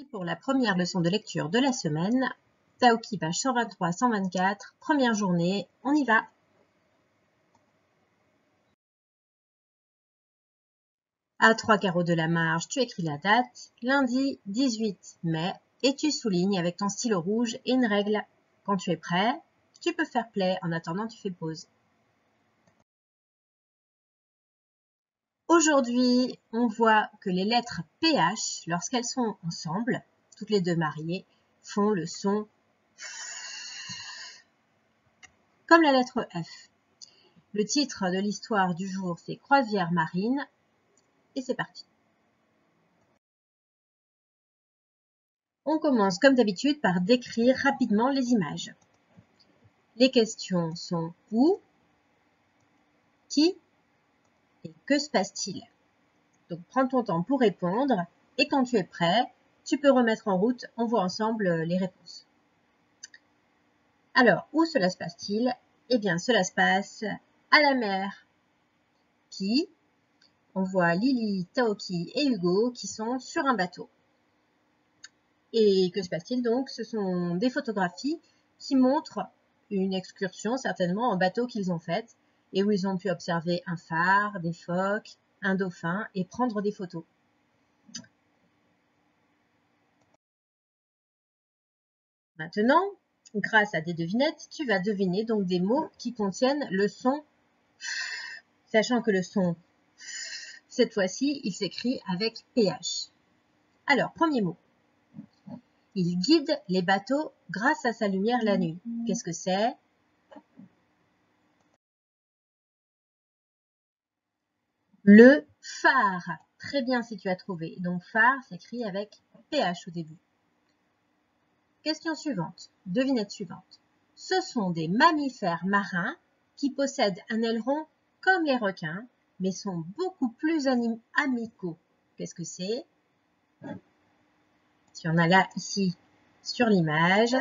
Pour la première leçon de lecture de la semaine, Taoki page 123-124, première journée, on y va. À 3 carreaux de la marge, tu écris la date, lundi 18 mai, et tu soulignes avec ton stylo rouge et une règle. Quand tu es prêt, tu peux faire play, en attendant tu fais pause. Aujourd'hui, on voit que les lettres PH, lorsqu'elles sont ensemble, toutes les deux mariées, font le son comme la lettre F. Le titre de l'histoire du jour, c'est Croisière marine. Et c'est parti. On commence comme d'habitude par décrire rapidement les images. Les questions sont où, qui et que se passe-t-il? Donc prends ton temps pour répondre et quand tu es prêt, tu peux remettre en route, on voit ensemble les réponses. Alors, où cela se passe-t-il? Eh bien, cela se passe à la mer. Qui? On voit Lily, Taoki et Hugo qui sont sur un bateau. Et que se passe-t-il donc? Ce sont des photographies qui montrent une excursion, certainement en bateau qu'ils ont faite, et où ils ont pu observer un phare, des phoques, un dauphin, et prendre des photos. Maintenant, grâce à des devinettes, tu vas deviner donc des mots qui contiennent le son F, sachant que le son F, cette fois-ci, il s'écrit avec PH. Alors, premier mot. Il guide les bateaux grâce à sa lumière la nuit. Qu'est-ce que c'est? Le phare. Très bien si tu as trouvé. Donc phare s'écrit avec PH au début. Question suivante. Devinette suivante. Ce sont des mammifères marins qui possèdent un aileron comme les requins, mais sont beaucoup plus amicaux. Qu'est-ce que c'est? Tu en as là ici sur l'image.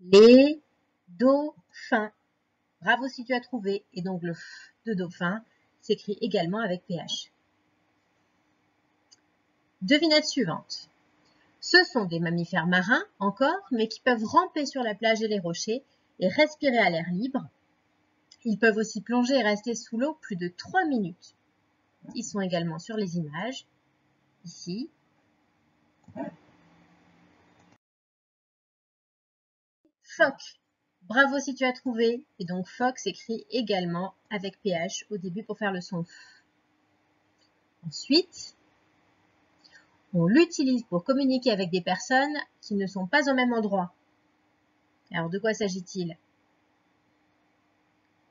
Les dauphins. Bravo si tu as trouvé. Et donc le F de dauphin s'écrit également avec PH. Devinette suivante. Ce sont des mammifères marins encore, mais qui peuvent ramper sur la plage et les rochers et respirer à l'air libre. Ils peuvent aussi plonger et rester sous l'eau plus de 3 minutes. Ils sont également sur les images, ici. Phoque. Bravo si tu as trouvé. Et donc phoque s'écrit également avec PH au début pour faire le son F. Ensuite, on l'utilise pour communiquer avec des personnes qui ne sont pas au même endroit. Alors de quoi s'agit-il?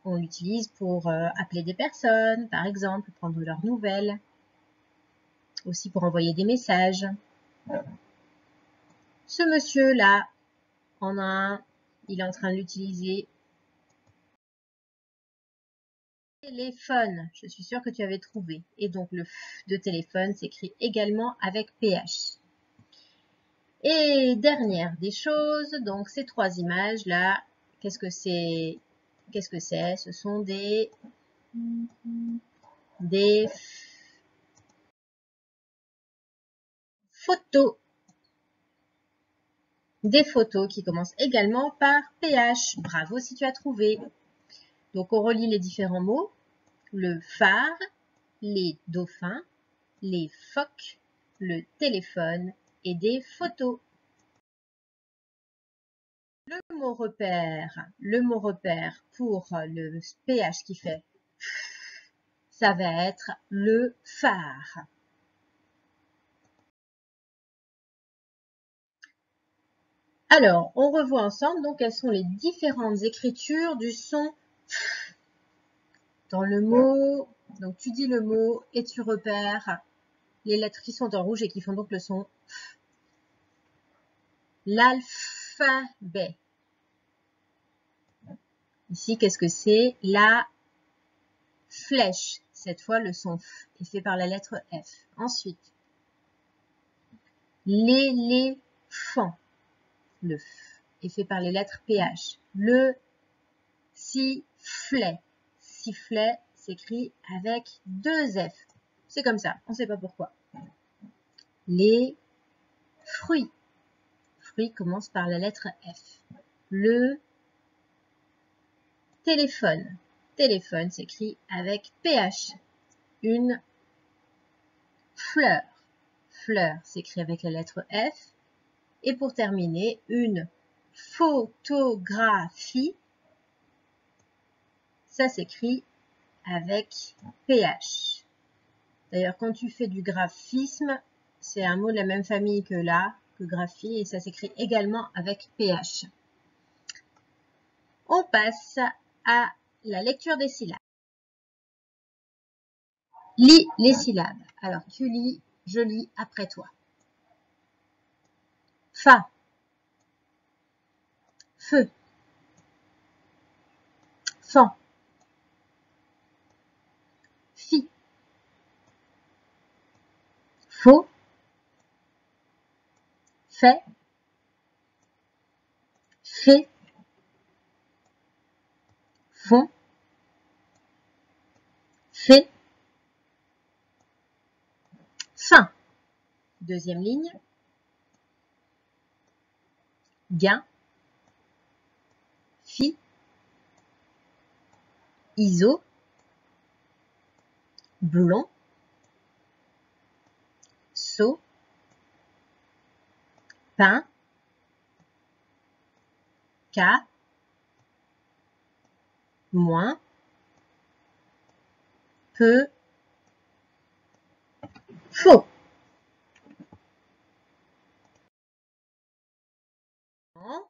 On l'utilise pour appeler des personnes, par exemple, prendre leurs nouvelles, aussi pour envoyer des messages. Ce monsieur-là, en a un, il est en train de l'utiliser. Téléphone, je suis sûre que tu avais trouvé. Et donc le F de téléphone s'écrit également avec PH. Et dernière des choses, donc ces trois images-là, qu'est-ce que c'est? Qu'est-ce que c'est? Ce sont des photos. Des photos qui commencent également par PH. Bravo si tu as trouvé. Donc on relit les différents mots. Le phare, les dauphins, les phoques, le téléphone et des photos. Le mot repère pour le PH qui fait ça va être le phare. Alors, on revoit ensemble donc quelles sont les différentes écritures du son dans le mot. Donc tu dis le mot et tu repères les lettres qui sont en rouge et qui font donc le son F. L'alphabet. Ici, qu'est-ce que c'est? La flèche. Cette fois, le son F est fait par la lettre F. Ensuite, l'éléphant. Le F est fait par les lettres PH. Le sifflet. Sifflet s'écrit avec deux F. C'est comme ça, on ne sait pas pourquoi. Les fruits. Fruits commencent par la lettre F. Le téléphone. Téléphone s'écrit avec PH. Une fleur. Fleur s'écrit avec la lettre F. Et pour terminer, une photographie. Ça s'écrit avec PH. D'ailleurs, quand tu fais du graphisme, c'est un mot de la même famille que là, que graphie, et ça s'écrit également avec PH. On passe à la lecture des syllabes. Lis les syllabes. Alors, tu lis, je lis après toi. Fa, feu, fan, fi, faux, fait, fait, fond, fait, fin. Deuxième ligne. Gain, fi, iso, blond, saut, pain, cas, moins, peu, faux.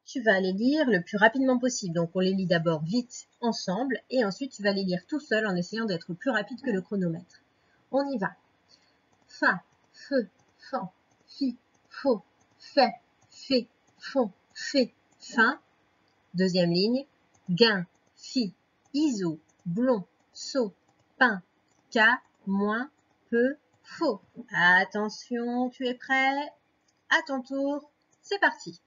Tu vas les lire le plus rapidement possible. Donc, on les lit d'abord vite ensemble et ensuite, tu vas les lire tout seul en essayant d'être plus rapide que le chronomètre. On y va. Fa, feu, fan, fi, faux, fait, fait, fond, fait, fin. Deuxième ligne. Gain, fi, iso, blond, saut, pain, cas, moins, peu, faux. Attention, tu es prêt? À ton tour, c'est parti.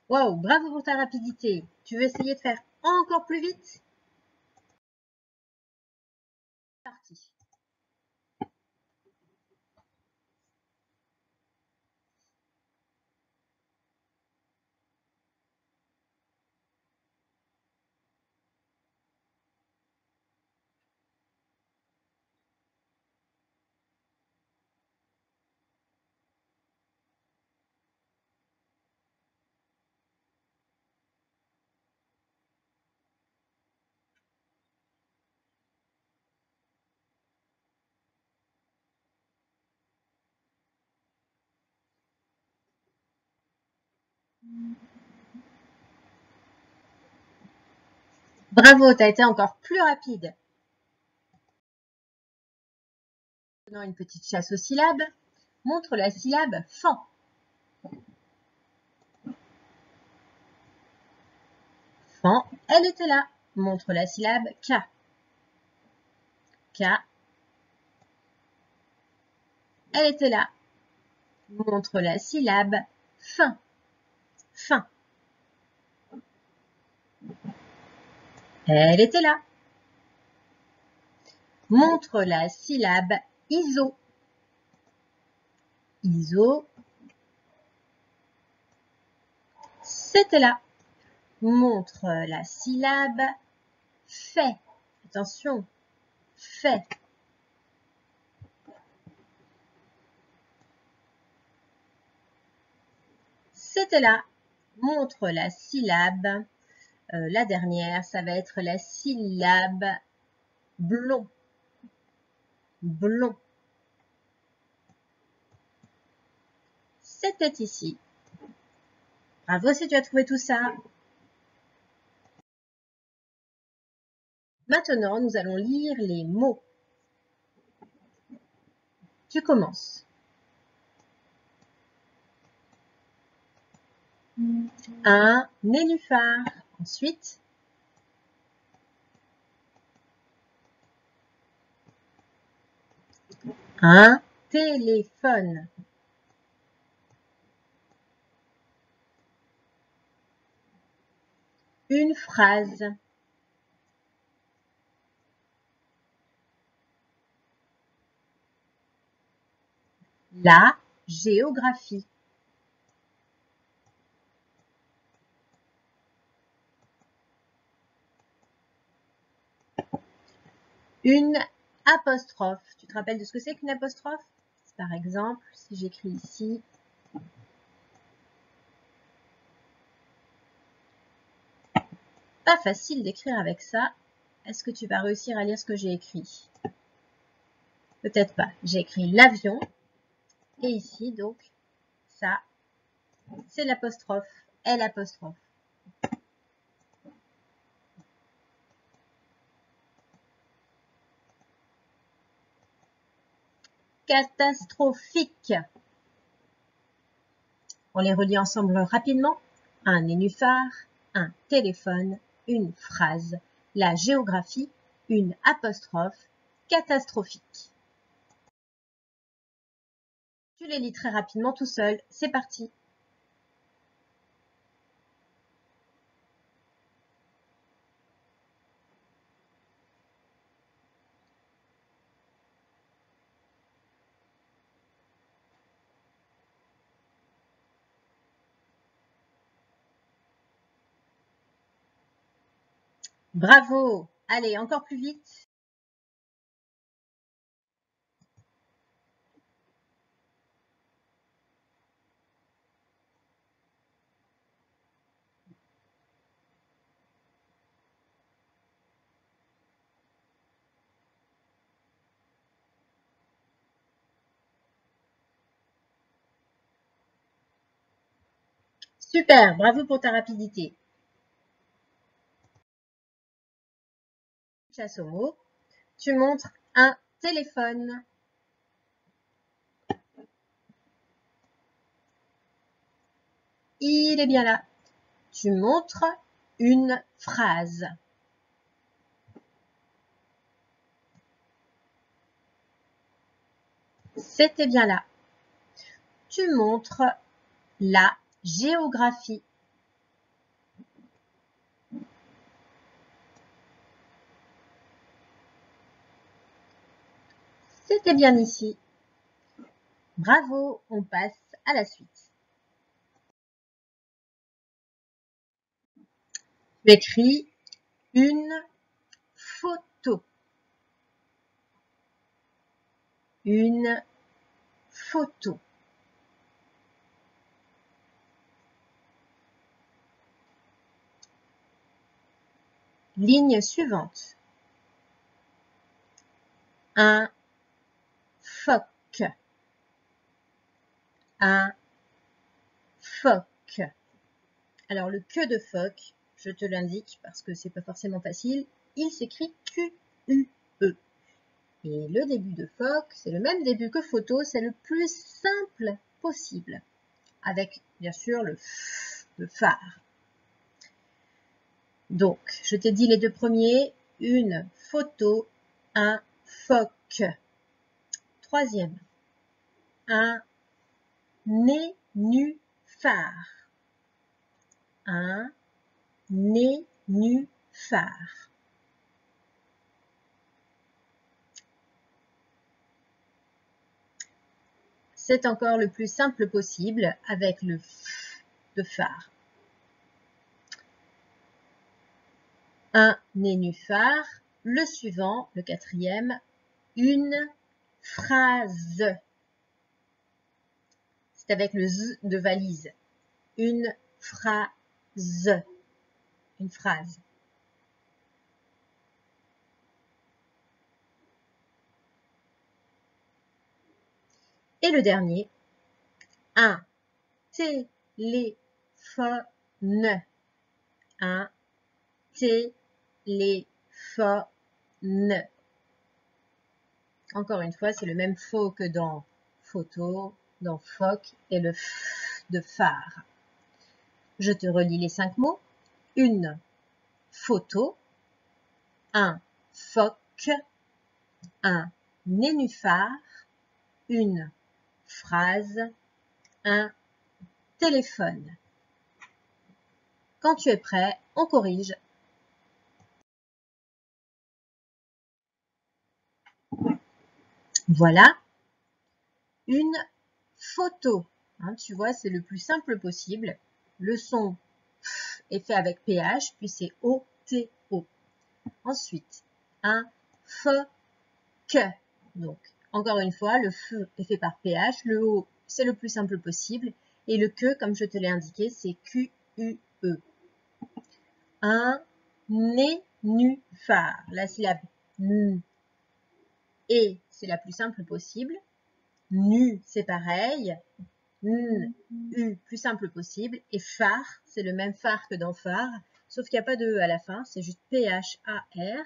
Wow, bravo pour ta rapidité. Tu veux essayer de faire encore plus vite? Parti. Bravo, tu as été encore plus rapide. Faisons une petite chasse aux syllabes. Montre la syllabe fan. Fan, elle était là. Montre la syllabe K. K, elle était là. Montre la syllabe fin. Fin. Elle était là. Montre la syllabe iso. Iso, c'était là. Montre la syllabe fait. Attention, fait. C'était là. Montre la syllabe. La dernière, ça va être la syllabe blond. Blond. C'était ici. Bravo si tu as trouvé tout ça. Maintenant, nous allons lire les mots. Tu commences. Un nénuphar. Ensuite, un téléphone. Une phrase. La géographie. Une apostrophe. Tu te rappelles de ce que c'est qu'une apostrophe? Par exemple, si j'écris ici pas facile d'écrire avec ça. Est-ce que tu vas réussir à lire ce que j'ai écrit? Peut-être pas. J'ai écrit l'avion. Et ici, donc, ça, c'est l'apostrophe. L'apostrophe. Catastrophique. On les relit ensemble rapidement. Un nénuphar, un téléphone, une phrase, la géographie, une apostrophe, catastrophique. Tu les lis très rapidement tout seul. C'est parti. Bravo. Allez, encore plus vite. Super, bravo pour ta rapidité. Chasse aux mots. Tu montres un téléphone. Il est bien là. Tu montres une phrase. C'était bien là. Tu montres la géographie. C'était bien ici. Bravo, on passe à la suite. Tu écris une photo. Une photo. Ligne suivante. Un phoque. Un phoque. Alors le que de phoque, je te l'indique parce que c'est pas forcément facile, il s'écrit Q-U-E. Et le début de phoque, c'est le même début que photo, c'est le plus simple possible. Avec bien sûr le phare. Donc, je t'ai dit les deux premiers, une photo, un phoque. Troisième, un nénuphar. Un nénuphar. C'est encore le plus simple possible avec le f de phare. Un nénuphar. Le suivant, le quatrième, une phrase. C'est avec le z de valise. Une phrase. Une phrase. Et le dernier, un téléphone. Un téléphone. Encore une fois, c'est le même faux que dans photo, dans phoque et le f de phare. Je te relis les 5 mots. Une photo, un phoque, un nénuphar, une phrase, un téléphone. Quand tu es prêt, on corrige. Voilà une photo. Hein, tu vois, c'est le plus simple possible. Le son est fait avec PH, puis c'est O-T-O. Ensuite, un phoque. Donc, encore une fois, le feu est fait par PH. Le O, c'est le plus simple possible. Et le que, comme je te l'ai indiqué, c'est Q-U-E. Un nénuphar. La syllabe N. Et, c'est la plus simple possible. Nu, c'est pareil. N, U, plus simple possible. Et phare, c'est le même phare que dans phare, sauf qu'il n'y a pas de E à la fin, c'est juste P-H-A-R.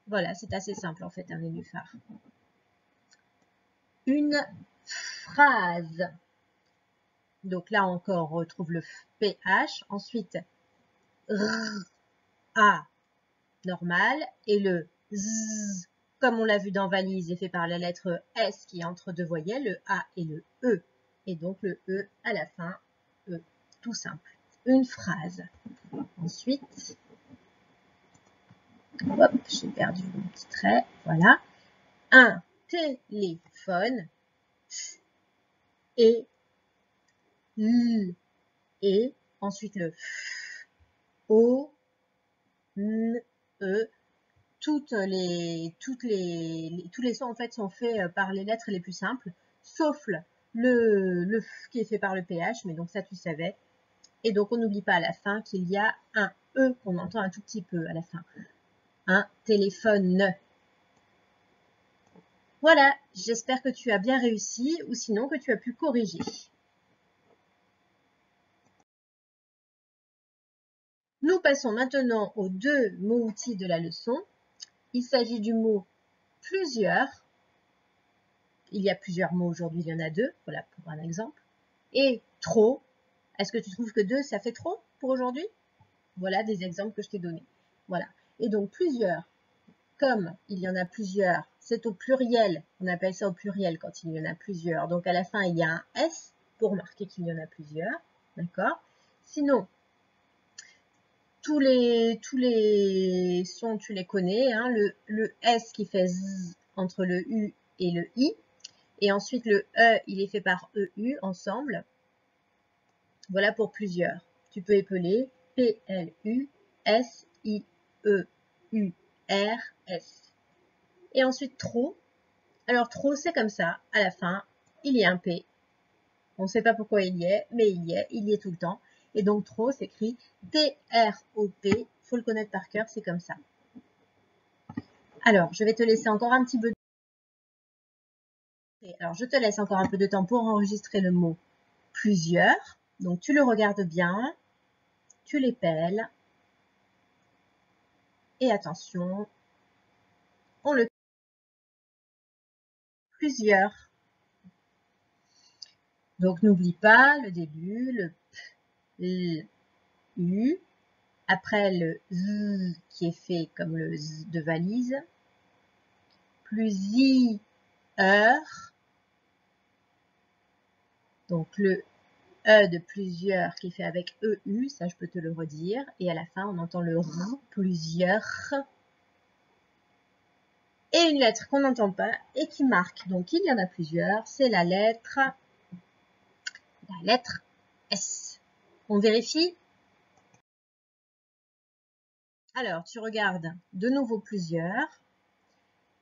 Voilà, c'est assez simple en fait, un nénuphar. Une phrase. Donc là encore, on retrouve le PH. Ensuite, R, A, normal. Et le Z, comme on l'a vu dans valise, est fait par la lettre S qui est entre deux voyelles, le A et le E. Et donc le E à la fin, E, tout simple. Une phrase. Ensuite, hop, j'ai perdu mon petit trait, voilà. Un téléphone et L et ensuite le F, O, N, E. Tous les sons en fait sont faits par les lettres les plus simples, sauf le F qui est fait par le PH, mais donc ça tu savais. Et donc on n'oublie pas à la fin qu'il y a un E qu'on entend un tout petit peu à la fin. Un téléphone. Voilà, j'espère que tu as bien réussi ou sinon que tu as pu corriger. Nous passons maintenant aux deux mots-outils de la leçon. Il s'agit du mot plusieurs. Il y a plusieurs mots aujourd'hui, il y en a deux, voilà pour un exemple. Et trop. Est-ce que tu trouves que 2, ça fait trop pour aujourd'hui? Voilà des exemples que je t'ai donnés. Voilà. Et donc plusieurs, comme il y en a plusieurs, c'est au pluriel. On appelle ça au pluriel quand il y en a plusieurs. Donc à la fin, il y a un S pour marquer qu'il y en a plusieurs. D'accord? Sinon, tous les sons, tu les connais. Hein, le S qui fait Z entre le U et le I. Et ensuite, le E, il est fait par EU ensemble. Voilà pour plusieurs. Tu peux épeler P-L-U-S-I-E-U-R-S. Et ensuite, trop. Alors, trop, c'est comme ça. À la fin, il y a un P. On ne sait pas pourquoi il y est, mais il y est tout le temps. Et donc, trop s'écrit T-R-O-P. Il faut le connaître par cœur, c'est comme ça. Alors, je vais te laisser encore un petit peu de temps. Alors, je te laisse encore un peu de temps pour enregistrer le mot plusieurs. Donc, tu le regardes bien. Tu l'épelles. Et attention, on le plusieurs. Donc, n'oublie pas le début, le P, L, U. Après, le Z qui est fait comme le Z de valise. Plusieurs. Donc, le E de plusieurs qui est fait avec EU, ça je peux te le redire. Et à la fin, on entend le R, plusieurs. Et une lettre qu'on n'entend pas et qui marque. Donc, il y en a plusieurs. C'est la lettre S. On vérifie? Alors, tu regardes de nouveau plusieurs.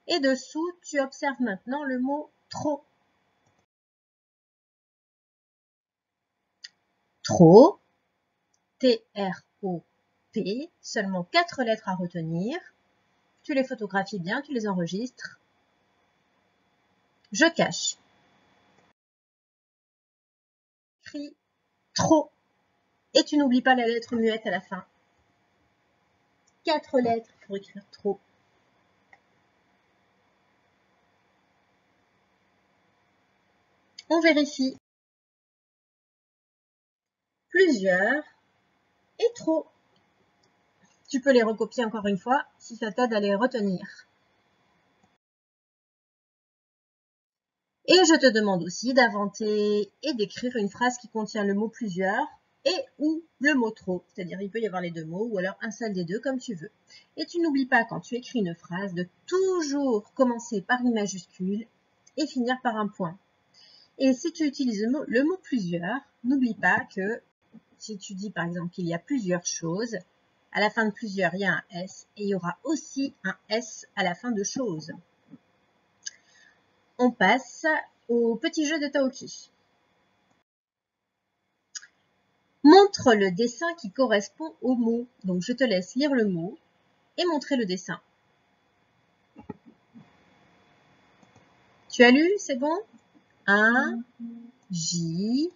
Et dessous, tu observes maintenant le mot trop. Trop. T-R-O-P. Seulement 4 lettres à retenir. Tu les photographies bien, tu les enregistres. Je cache. Écris trop. Et tu n'oublies pas la lettre muette à la fin. 4 lettres pour écrire trop. On vérifie. Plusieurs et trop. Tu peux les recopier encore une fois si ça t'aide à les retenir. Et je te demande aussi d'inventer et d'écrire une phrase qui contient le mot plusieurs et ou le mot trop. C'est-à-dire il peut y avoir les deux mots ou alors un seul des deux comme tu veux. Et tu n'oublies pas quand tu écris une phrase de toujours commencer par une majuscule et finir par un point. Et si tu utilises le mot plusieurs, n'oublie pas que si tu dis par exemple qu'il y a plusieurs choses, à la fin de plusieurs, il y a un S et il y aura aussi un S à la fin de choses. On passe au petit jeu de Taoki. Montre le dessin qui correspond au mot. Donc je te laisse lire le mot et montrer le dessin. Tu as lu, c'est bon? Un gyrophare.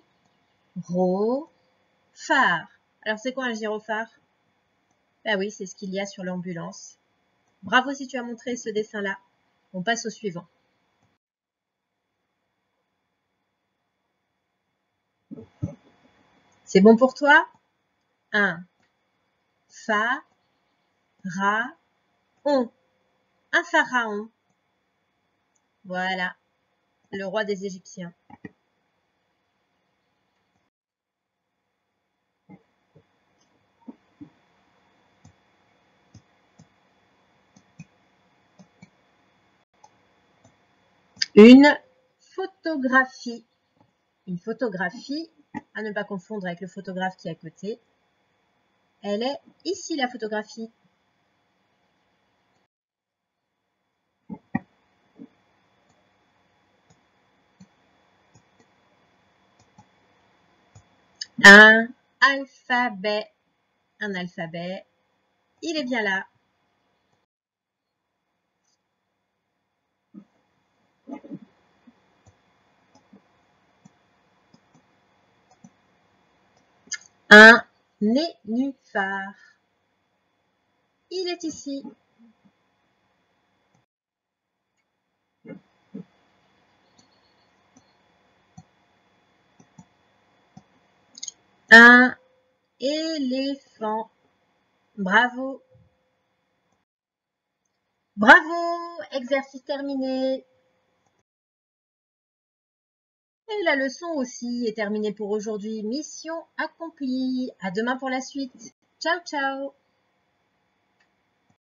Alors c'est quoi un gyrophare? Bah oui, c'est ce qu'il y a sur l'ambulance. Bravo si tu as montré ce dessin-là. On passe au suivant. C'est bon pour toi? Un pharaon. Un pharaon. Voilà, le roi des Égyptiens. Une photographie. Une photographie, à ne pas confondre avec le photographe qui est à côté. Elle est ici la photographie. Un alphabet. Un alphabet. Il est bien là. Un nénuphar. Il est ici. Un éléphant. Bravo. Bravo, exercice terminé. Et la leçon aussi est terminée pour aujourd'hui. Mission accomplie. À demain pour la suite. Ciao, ciao.